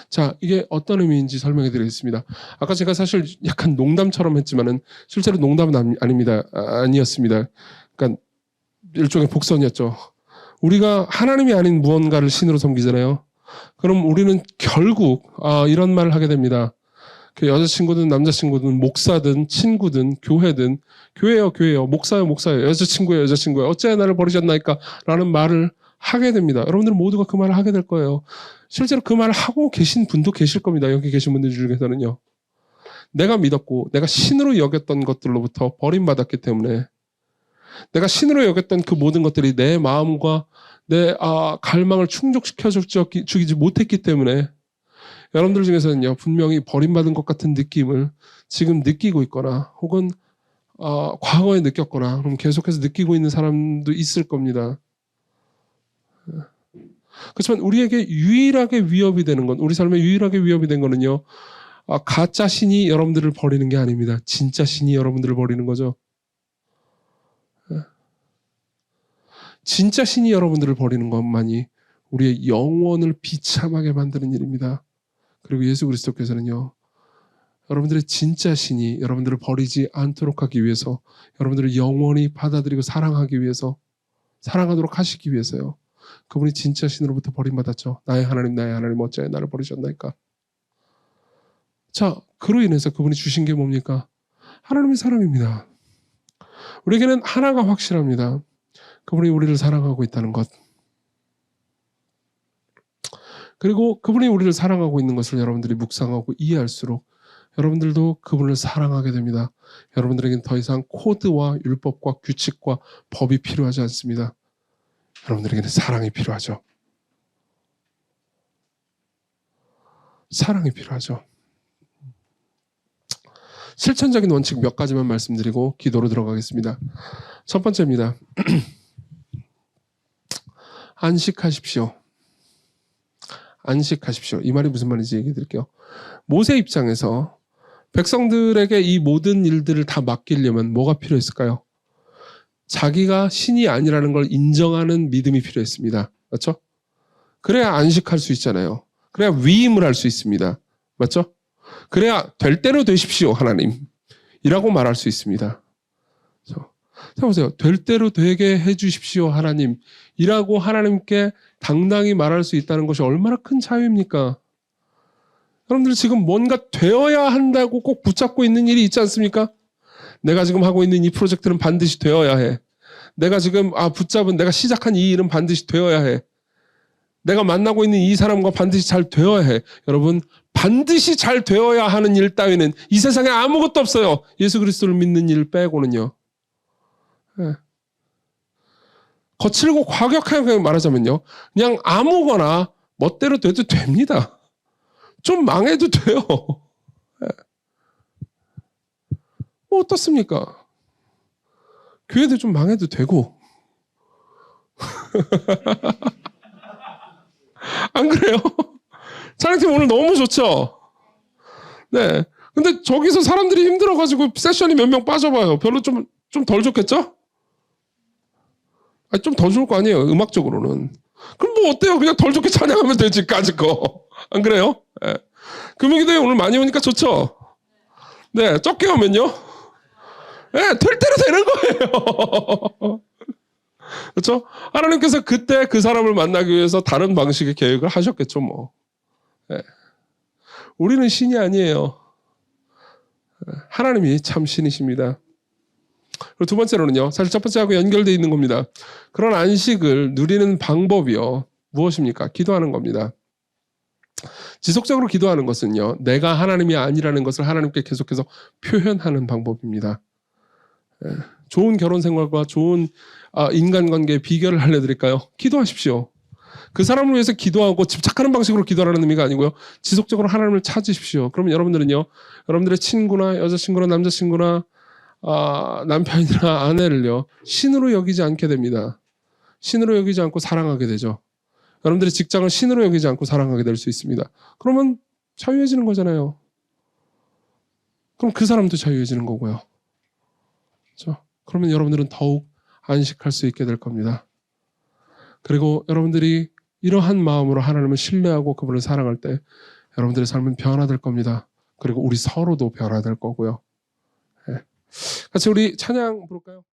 자, 이게 어떤 의미인지 설명해 드리겠습니다. 아까 제가 사실 약간 농담처럼 했지만은 실제로 농담은 아닙니다. 아니었습니다. 그러니까 일종의 복선이었죠. 우리가 하나님이 아닌 무언가를 신으로 섬기잖아요. 그럼 우리는 결국 이런 말을 하게 됩니다. 그 여자친구든 남자친구든 목사든 친구든 교회든 교회요 목사요 여자친구예요 어째 나를 버리셨나이까 라는 말을 하게 됩니다. 여러분들은 모두가 그 말을 하게 될 거예요. 실제로 그 말을 하고 계신 분도 계실 겁니다. 여기 계신 분들 중에서는요. 내가 믿었고 내가 신으로 여겼던 것들로부터 버림받았기 때문에, 내가 신으로 여겼던 그 모든 것들이 내 마음과 내 갈망을 충족시켜 주지 못했기 때문에 여러분들 중에서는요, 분명히 버림받은 것 같은 느낌을 지금 느끼고 있거나 혹은 과거에 느꼈거나 그럼 계속해서 느끼고 있는 사람도 있을 겁니다. 그렇지만 우리에게 유일하게 위협이 되는 건, 우리 삶에 유일하게 위협이 된 거는요, 가짜 신이 여러분들을 버리는 게 아닙니다. 진짜 신이 여러분들을 버리는 거죠. 진짜 신이 여러분들을 버리는 것만이 우리의 영혼을 비참하게 만드는 일입니다. 그리고 예수 그리스도께서는요, 여러분들의 진짜 신이 여러분들을 버리지 않도록 하기 위해서, 여러분들을 영원히 받아들이고 사랑하기 위해서, 사랑하도록 하시기 위해서요, 그분이 진짜 신으로부터 버림받았죠. 나의 하나님 어찌하여 나를 버리셨나이까. 자, 그로 인해서 그분이 주신 게 뭡니까? 하나님의 사랑입니다. 우리에게는 하나가 확실합니다. 그분이 우리를 사랑하고 있다는 것. 그리고 그분이 우리를 사랑하고 있는 것을 여러분들이 묵상하고 이해할수록 여러분들도 그분을 사랑하게 됩니다. 여러분들에겐 더 이상 코드와 율법과 규칙과 법이 필요하지 않습니다. 여러분들에게는 사랑이 필요하죠. 사랑이 필요하죠. 실천적인 원칙 몇 가지만 말씀드리고 기도로 들어가겠습니다. 첫 번째입니다. 안식하십시오. 안식하십시오. 이 말이 무슨 말인지 얘기해 드릴게요. 모세 입장에서 백성들에게 이 모든 일들을 다 맡기려면 뭐가 필요했을까요? 자기가 신이 아니라는 걸 인정하는 믿음이 필요했습니다. 맞죠? 그래야 안식할 수 있잖아요. 그래야 위임을 할 수 있습니다. 맞죠? 그래야 될 대로 되십시오, 하나님. 이라고 말할 수 있습니다. 생각해보세요. 될 대로 되게 해주십시오, 하나님. 이라고 하나님께 당당히 말할 수 있다는 것이 얼마나 큰 자유입니까? 여러분들 지금 뭔가 되어야 한다고 꼭 붙잡고 있는 일이 있지 않습니까? 내가 지금 하고 있는 이 프로젝트는 반드시 되어야 해. 내가 지금 내가 시작한 이 일은 반드시 되어야 해. 내가 만나고 있는 이 사람과 반드시 잘 되어야 해. 여러분, 반드시 잘 되어야 하는 일 따위는 이 세상에 아무것도 없어요. 예수 그리스도를 믿는 일 빼고는요. 네. 거칠고 과격하게 말하자면요, 그냥 아무거나 멋대로 돼도 됩니다. 좀 망해도 돼요. 네. 뭐 어떻습니까? 교회도 좀 망해도 되고. 안 그래요? 찬양팀 오늘 너무 좋죠? 네. 근데 저기서 사람들이 힘들어가지고 세션이 몇 명 빠져봐요. 별로 좀 덜 좋겠죠? 좀 더 좋을 거 아니에요, 음악적으로는. 그럼 뭐 어때요? 그냥 덜 좋게 찬양하면 되지, 까짓 거. 안 그래요? 네. 금요기도에 오늘 많이 오니까 좋죠? 네, 적게 오면요? 네, 될 대로 되는 거예요. 그렇죠? 하나님께서 그때 그 사람을 만나기 위해서 다른 방식의 계획을 하셨겠죠, 뭐. 네. 우리는 신이 아니에요. 하나님이 참 신이십니다. 그리고 두 번째로는요, 사실 첫 번째하고 연결되어 있는 겁니다. 그런 안식을 누리는 방법이요, 무엇입니까? 기도하는 겁니다. 지속적으로 기도하는 것은요, 내가 하나님이 아니라는 것을 하나님께 계속해서 표현하는 방법입니다. 좋은 결혼 생활과 좋은 인간관계의 비결을 알려드릴까요? 기도하십시오. 그 사람을 위해서 기도하고 집착하는 방식으로 기도하라는 의미가 아니고요, 지속적으로 하나님을 찾으십시오. 그러면 여러분들은요, 여러분들의 친구나 여자친구나 남자친구나 남편이나 아내를요, 신으로 여기지 않게 됩니다. 신으로 여기지 않고 사랑하게 되죠. 여러분들의 직장을 신으로 여기지 않고 사랑하게 될 수 있습니다. 그러면 자유해지는 거잖아요. 그럼 그 사람도 자유해지는 거고요. 그렇죠? 그러면 여러분들은 더욱 안식할 수 있게 될 겁니다. 그리고 여러분들이 이러한 마음으로 하나님을 신뢰하고 그분을 사랑할 때 여러분들의 삶은 변화될 겁니다. 그리고 우리 서로도 변화될 거고요. 예. 같이 우리 찬양 부를까요?